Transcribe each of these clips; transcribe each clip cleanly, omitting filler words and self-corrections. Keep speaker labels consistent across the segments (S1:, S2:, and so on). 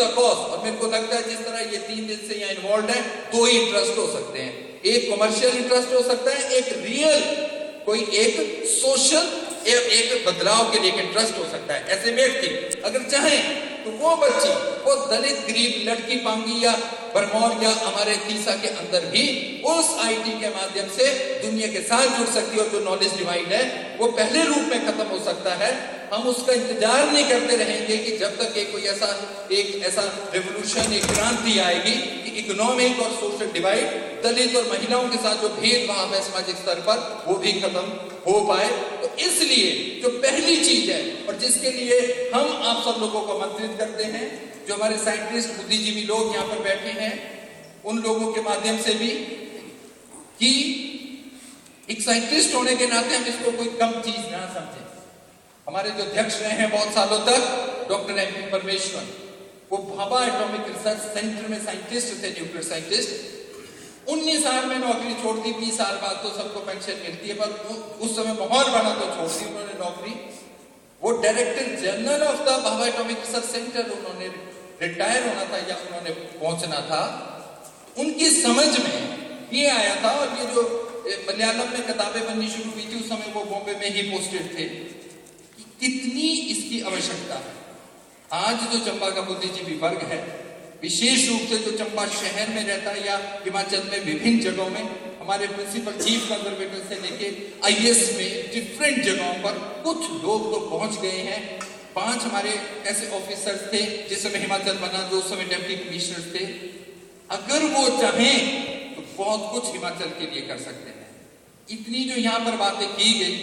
S1: The cause. और मेरे को लगता है जिस तरह ये 3 दिन से यहाँ इन्वॉल्व है, 2 ही इंटरेस्ट हो सकते हैं, एक कमर्शियल इंटरेस्ट हो सकता है, एक रियल कोई एक सोशल एक बदलाव के लिए इंटरेस्ट हो सकता है। ऐसे व्यक्ति अगर चाहें तो वो बच्ची, वो दलित गरीब लड़की पांगी या बरमौर या हमारे तीसा के अंदर भी उस आईटी के माध्यम से दुनिया के साथ जुड़ सकती है, और जो नॉलेज डिवाइड है वो पहले रूप में खत्म हो सकता है। हम उसका इंतजार नहीं करते रहेंगे कि जब तक कोई ऐसा रेवोल्यूशन, एक क्रांति आएगी कि इकोनॉमिक और सोशल डिवाइड, दलित और महिलाओं के साथ जो भेदभाव है सामाजिक स्तर पर, वो भी खत्म हो पाए। तो इसलिए जो पहली चीज है और जिसके लिए हम आप सब लोगों को आमंत्रित करते हैं, जो हमारे साइंटिस्ट बुद्धिजीवी लोग यहाँ पर बैठे हैं, उन लोगों के माध्यम से भी, कि एक साइंटिस्ट होने के नाते हम इसको कोई कम चीज ना समझें। हमारे जो अध्यक्ष रहे हैं बहुत सालों तक, डॉक्टर MP परमेश्वर, वो भाभा एटॉमिक रिसर्च सेंटर में साइंटिस्ट थे, न्यूक्लियर साइंटिस्ट। 19 साल में नौकरी छोड़ दी, 20 साल बाद तो सबको पेंशन मिलती है, पर उस समय माहौल बना तो छोड़ दी उन्होंने नौकरी। वो director general of the Bhabha atomic research centre, उन्होंने रिटायर होना था या उन्होंने पहुंचना था। उनकी समझ में ये आया था, और ये जो मलयालम में किताबें बननी शुरू हुई थी उस समय वो बॉम्बे में ही पोस्टेड थे, कि कितनी इसकी आवश्यकता है। आज जो चंबा का बुद्धिजीवी वर्ग है, विशेष रूप से जो चंबा शहर में रहता है या हिमाचल में विभिन्न जगहों में, हमारे प्रिंसिपल चीफ कंजर्वेटर से लेके IAS में डिफरेंट जगहों पर कुछ लोग तो पहुंच गए हैं। 5 हमारे ऐसे ऑफिसर्स थे जिस समय हिमाचल बना, जो उस समय डिप्टी कमिश्नर थे। अगर वो चाहें तो बहुत कुछ हिमाचल के लिए कर सकते हैं। इतनी जो यहाँ पर बातें की गई,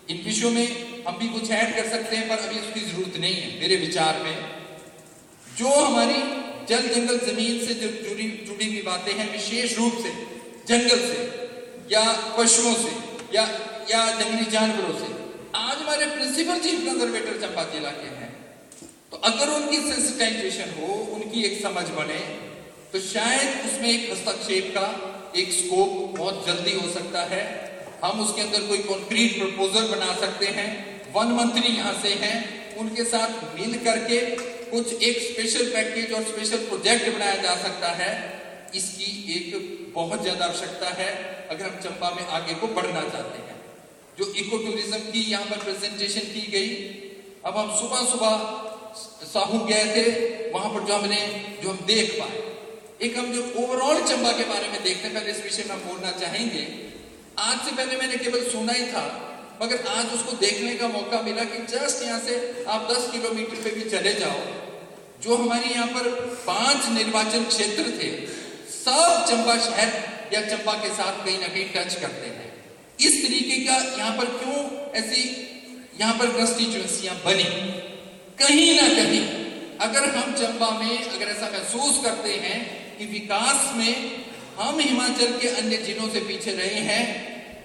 S1: इन विषयों में हम भी कुछ ऐड कर सकते हैं, पर अभी उसकी जरूरत नहीं है मेरे विचार में। जो हमारी जल जंगल जमीन से जुड़ी हुई बातें हैं, विशेष रूप से जंगल से या पशुओं से या जंगली जानवरों से, आज हमारे प्रिंसिपल चीफ कंजर्वेटर चंबा जिला के हैं। तो अगर उनकी सेंसिटाइजेशन हो, उनकी एक समझ बने, तो शायद उसमें एक हस्तक्षेप का एक स्कोप बहुत जल्दी हो सकता है। हम उसके अंदर कोई कॉन्क्रीट प्रपोजल बना सकते हैं। वन मंत्री यहाँ से हैं, उनके साथ मिल करके कुछ एक स्पेशल पैकेज और स्पेशल प्रोजेक्ट बनाया जा सकता है। इसकी एक बहुत ज्यादा आवश्यकता है अगर हम चंबा में आगे को बढ़ना चाहते हैं। जो इको टूरिज्म की यहाँ पर प्रेजेंटेशन की गई, अब हम सुबह साहू गए थे, वहां पर जो हम देख पाए, एक हम जो ओवरऑल चंबा के बारे में देखते हैं, पहले इस विषय में हम बोलना चाहेंगे। आज से पहले मैंने केवल सुना ही था, मगर आज उसको देखने का मौका मिला कि जस्ट यहाँ से आप 10 किलोमीटर पे भी चले जाओ, जो हमारी यहाँ पर 5 निर्वाचन क्षेत्र थे, सब चंबा शहर या चंबा के साथ कहीं ना कहीं टच करते हैं। इस तरीके का यहाँ पर क्यों ऐसी यहाँ पर कंस्टिट्यूएंसियां बनी? कहीं ना कहीं अगर हम चंबा में अगर ऐसा महसूस करते हैं कि विकास में हम हिमाचल के अन्य जिलों से पीछे रहे हैं,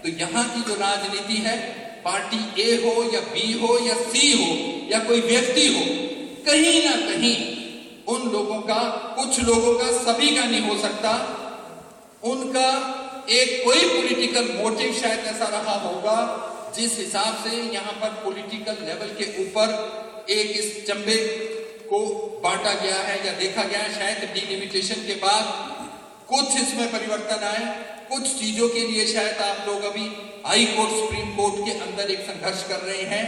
S1: तो यहाँ की जो राजनीति है, पार्टी A हो या B हो या C हो या कोई व्यक्ति हो, कहीं ना कहीं उन लोगों का, कुछ लोगों का, सभी का नहीं हो सकता, उनका एक कोई पॉलिटिकल मोटिव शायद ऐसा रहा होगा जिस हिसाब से यहाँ पर पॉलिटिकल लेवल के ऊपर एक इस चंबे को बांटा गया है या देखा गया है। शायद डिलिमिटेशन के बाद कुछ इसमें परिवर्तन आए, कुछ चीजों के लिए शायद आप लोग अभी हाई कोर्ट, सुप्रीम कोर्ट के अंदर एक संघर्ष कर रहे हैं।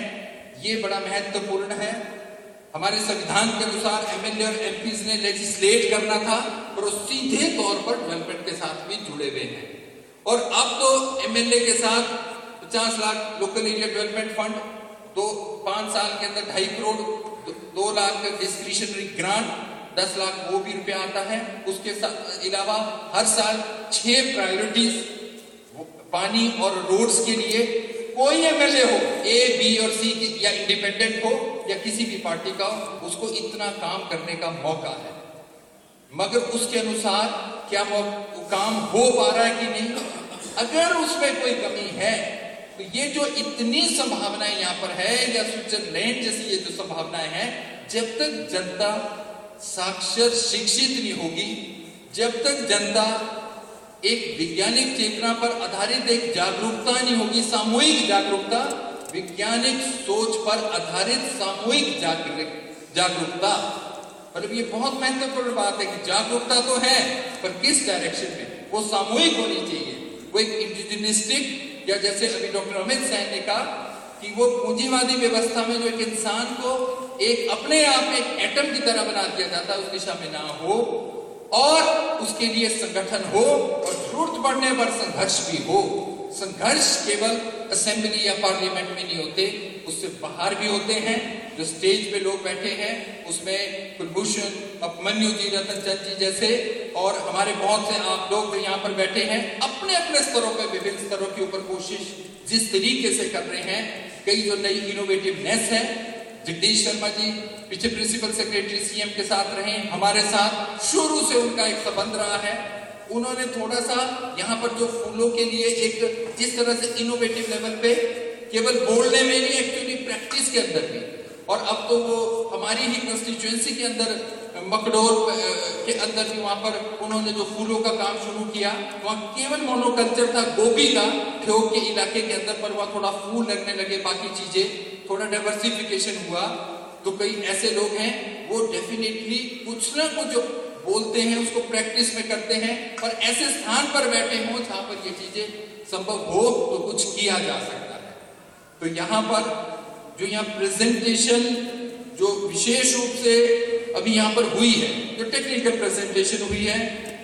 S1: ये बड़ा महत्वपूर्ण है। हमारे संविधान के अनुसार MLA और MPs ने लेजिस्लेट करना था, और वो सीधे तौर पर डेवलपमेंट के साथ भी जुड़े हुए हैं। और अब तो MLA के साथ 50 lakh local area development fund, तो 5 साल के अंदर 2.5 करोड़, 2 लाख का डिस्क्रिशनरी ग्रांट, 10 लाख वो भी रुपया आता है। उसके अलावा हर साल 6 प्रायोरिटीज पानी और रोड्स के लिए, कोई MLA हो, A, B और C या इंडिपेंडेंट हो या किसी भी पार्टी का, उसको इतना काम करने का मौका है। मगर उसके अनुसार क्या काम हो पा रहा है कि नहीं? अगर उसमें कोई कमी है, तो ये जो इतनी संभावनाएं यहाँ पर है, या स्विट्जरलैंड जैसी ये जो संभावनाएं हैं, जब तक जनता साक्षर शिक्षित नहीं होगी, जब तक जनता एक वैज्ञानिक चेतना पर आधारित एक जागरूकता नहीं होगी, सामूहिक जागरूकता, वैज्ञानिक सोच पर आधारित सामूहिक जागरूकता, मतलब ये बहुत महत्वपूर्ण बात है कि जागरूकता तो है, पर किस डायरेक्शन में, वो सामूहिक होनी चाहिए। वो एक इंडिविजुअलिस्टिक, या जैसे अभी डॉक्टर अमित सैन ने कहा कि वो पूंजीवादी व्यवस्था में जो एक इंसान को एक अपने आप में एक एटम की तरह बना दिया जाता है, उस दिशा में ना हो, और उसके लिए संगठन हो, और जरूरत पड़ने पर संघर्ष भी हो। संघर्ष केवल असेंबली या पार्लियामेंट में नहीं होते, उससे बाहर भी होते हैं। जो स्टेज पे लोग बैठे हैं उसमें कुलभूषण, उपमन्यु जी, रतन चंद जी जैसे, और हमारे बहुत से आप लोग यहाँ पर बैठे हैं, अपने अपने स्तरों पे, विभिन्न स्तरों के ऊपर कोशिश जिस तरीके से कर रहे हैं। कई जो नई इनोवेटिवनेस है, जगदीश शर्मा जी पीछे प्रिंसिपल सेक्रेटरी सीएम के साथ रहे, हमारे साथ शुरू से उनका एक संबंध रहा है। उन्होंने थोड़ा सा यहाँ पर जो फूलों के लिए एक जिस तरह से इनोवेटिव लेवल पे, केवल बोलने में नहीं, एक्चुअली प्रैक्टिस के अंदर भी, और अब तो वो हमारी ही कंस्टिट्यूएंसी के अंदर मकडोर के अंदर भी वहां पर उन्होंने जो फूलों का काम शुरू किया, वहाँ केवल मोनोकल्चर था गोभी का, ठेक के इलाके के अंदर, पर वहाँ थोड़ा फूल लगने लगे, बाकी चीजें थोड़ा डाइवर्सिफिकेशन हुआ। तो कई ऐसे लोग हैं वो डेफिनेटली कुछ ना कुछ जो बोलते हैं उसको प्रैक्टिस में करते हैं, पर ऐसे स्थान पर बैठे हों जहां पर ये चीजें संभव हो तो कुछ किया जा सकता है। तो यहाँ पर जो यहाँ प्रेजेंटेशन जो विशेष रूप से अभी यहाँ पर हुई है, जो टेक्निकल प्रेजेंटेशन हुई है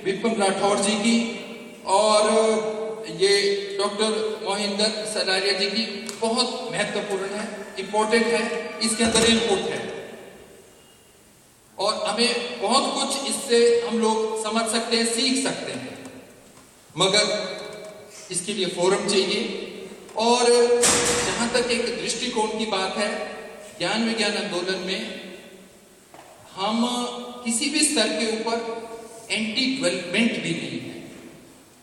S1: विपिन राठौर जी की और ये डॉक्टर मोहिंदर सलारिया जी की, बहुत महत्वपूर्ण है, इंपॉर्टेंट है, इसके अंदर इनपुट है और हमें बहुत कुछ इससे हम लोग समझ सकते हैं, सीख सकते हैं, मगर इसके लिए फोरम चाहिए। और जहां तक एक दृष्टिकोण की बात है, ज्ञान विज्ञान आंदोलन में हम किसी भी स्तर के ऊपर एंटी डेवलपमेंट भी नहीं है,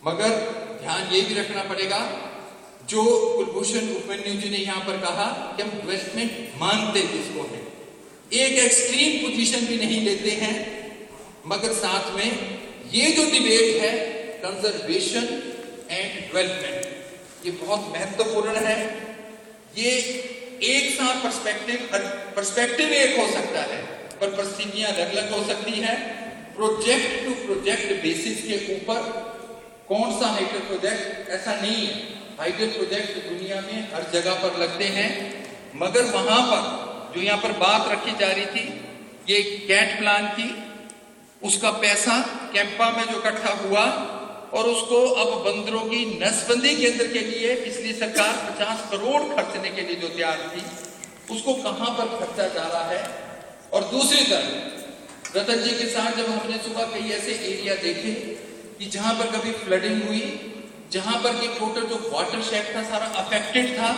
S1: मगर ध्यान ये भी रखना पड़ेगा जो कुलभूषण उपमन्यु जी ने यहाँ पर कहा कि हम डेवलपमेंट मानते किसको है, एक एक्सट्रीम पोजीशन भी नहीं लेते हैं, मगर साथ में ये जो डिबेट है कंजर्वेशन एंड डेवलपमेंट, ये बहुत महत्वपूर्ण है। ये एक साथ पर्सपेक्टिव एक हो सकता है, पर परिस्थितियां अलग अलग हो सकती है। प्रोजेक्ट टू प्रोजेक्ट बेसिस के ऊपर कौन सा हाइड्रो प्रोजेक्ट, ऐसा नहीं है, हाइड्रो प्रोजेक्ट दुनिया में हर जगह पर लगते हैं, मगर वहां पर जो यहाँ पर बात रखी जा रही थी, ये कैट प्लान की, उसका पैसा कैंपा में जो इकट्ठा हुआ और उसको अब बंदरों की नसबंदी केंद्र के लिए पिछली सरकार 50 करोड़ खर्चने के लिए जो तैयार थी, उसको कहां पर खर्चा जा रहा है। और दूसरी तरफ रतन जी के साथ जब हमने सुबह कई ऐसे एरिया देखे कि जहां पर कभी फ्लडिंग हुई, जहां पर कि टोटल जो वाटर शेड था सारा अफेक्टेड था,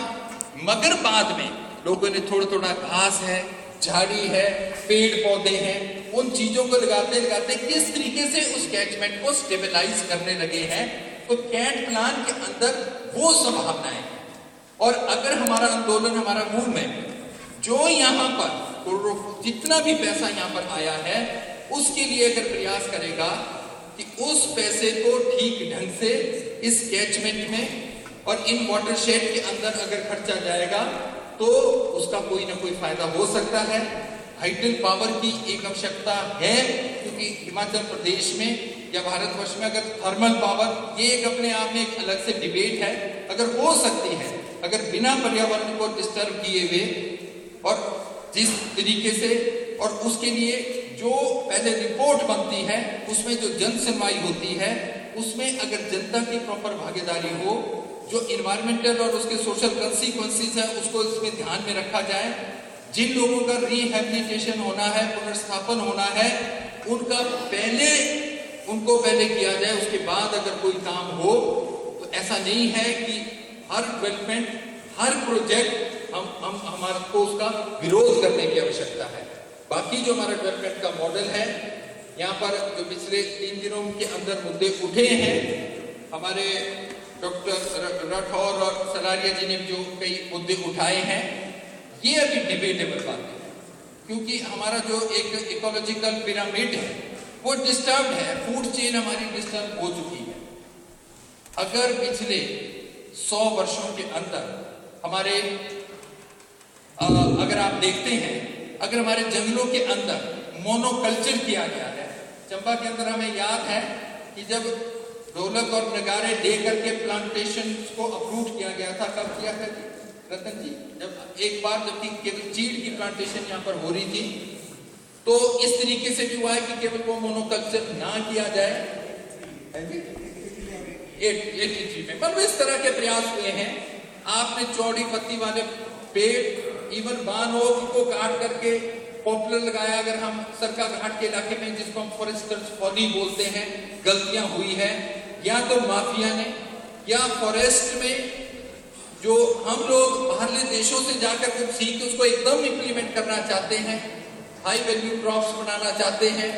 S1: मगर बाद में लोगों ने थोड़ा थोड़ा घास है, झाड़ी है, पेड़ पौधे हैं, उन चीजों को लगाते लगाते किस तरीके से उस कैचमेंट को स्टेबलाइज करने लगे हैं। तो कैट प्लान के अंदर वो संभावनाएं हैं। और अगर हमारा आंदोलन, हमारा मूवमेंट जो यहाँ पर जितना भी पैसा यहाँ पर आया है, उसके लिए अगर प्रयास करेगा कि उस पैसे को ठीक ढंग से इस कैचमेंट में और इन वाटरशेड के अंदर अगर खर्चा जाएगा तो उसका कोई ना कोई फायदा हो सकता है। हाइडल पावर की एक आवश्यकता है, क्योंकि हिमाचल प्रदेश में या भारतवर्ष में अगर थर्मल पावर, ये एक अपने आप में एक अलग से डिबेट है, अगर हो सकती है, अगर बिना पर्यावरण को डिस्टर्ब किए हुए और जिस तरीके से, और उसके लिए जो पहले रिपोर्ट बनती है उसमें जो जन सुनवाई होती है, उसमें अगर जनता की प्रॉपर भागीदारी हो, जो इन्वायरमेंटल और उसके सोशल कंसिक्वेंसेस है उसको इसमें ध्यान में रखा जाए, जिन लोगों का रिहैबिलिटेशन होना है, पुनर्स्थापन होना है, उनको पहले किया जाए, उसके बाद अगर कोई काम हो। तो ऐसा नहीं है कि हर डेवलपमेंट, हर प्रोजेक्ट हमारे को उसका विरोध करने की आवश्यकता है। बाकी जो हमारा डेवलपमेंट का मॉडल है, यहाँ पर जो पिछले 3 दिनों के अंदर मुद्दे उठे हैं, हमारे डॉक्टर राठौर और सलारिया जी ने जो कई मुद्दे उठाए हैं, ये अभी डिबेटेबल बात है, क्योंकि हमारा जो एक इकोलॉजिकल पिरामिड है वो डिस्टर्ब है, फूड चेन हमारी डिस्टर्ब हो चुकी है। अगर पिछले 100 वर्षों के अंदर हमारे अगर आप देखते हैं अगर हमारे जंगलों के अंदर मोनोकल्चर किया गया है, चंबा के अंदर हमें याद है कि जब ढोलक और नगारे दे करके प्लांटेशन को अप्रूव किया गया था, कब किया था रतन जी? जब एक बार जबकि केवल चीड़ की प्लांटेशन यहाँ पर हो रही थी, तो इस तरीके से भी हुआ है कि केवल वो मोनोकल्चर ना किया जाए। 83 में मतलब इस तरह के प्रयास हुए हैं। आपने चौड़ी पत्ती वाले पेड़, इवन बान ओक को काट करके पॉपुलर लगाया। अगर हम सरका घाट के इलाके में, जिसको हम फॉरेस्टर्स फॉली बोलते हैं, गलतियां हुई है या तो माफिया ने, या फॉरेस्ट में जो हम लोग बाहरले देशों से जाकर कुछ सीख के उसको एकदम इंप्लीमेंट करना चाहते हैं, हाई वैल्यू क्रॉप्स बनाना चाहते हैं,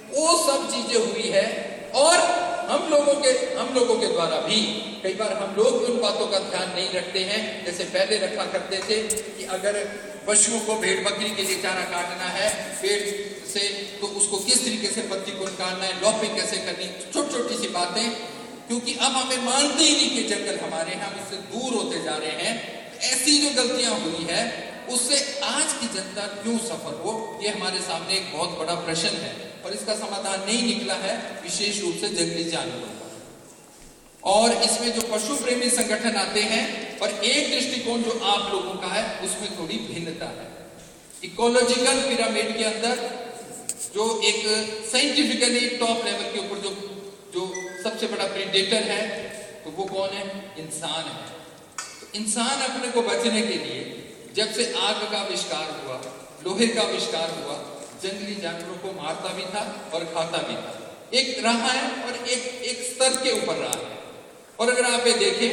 S1: वो सब चीजें हुई है। और हम लोगों के द्वारा भी कई बार हम लोग उन बातों का ध्यान नहीं रखते हैं। जैसे पहले रखा करते थे कि अगर पशुओं को, भेड़ बकरी के लिए चारा काटना है पेड़ से, तो उसको किस तरीके से पत्ती को निकालना है, लॉपिंग कैसे करनी, छोटी छोटी सी बातें। क्योंकि अब हमें मानते ही नहीं कि जंगल हमारे हैं, हम उससे दूर होते जा रहे हैं। ऐसी जो गलतियां हुई है उससे आज की जनता क्यों सफर हो, ये हमारे सामने एक बहुत बड़ा प्रश्न है और इसका समाधान नहीं निकला है, विशेष रूप से जंगली जानवरों का। और इसमें जो पशु प्रेमी संगठन आते हैं और एक दृष्टिकोण जो आप लोगों का है उसमें थोड़ी भिन्नता है। इकोलॉजिकल पिरामिड के अंदर जो एक साइंटिफिकली टॉप लेवल के ऊपर जो सबसे बड़ा प्रेडेटर है, तो वो कौन है? इंसान है। तो इंसान अपने को बचने के लिए जब से आग का आविष्कार हुआ, लोहे का आविष्कार हुआ, जंगली जानवरों को मारता भी था और खाता भी था। एक रहा है और एक स्तर के ऊपर रहा है। और अगर आप ये देखें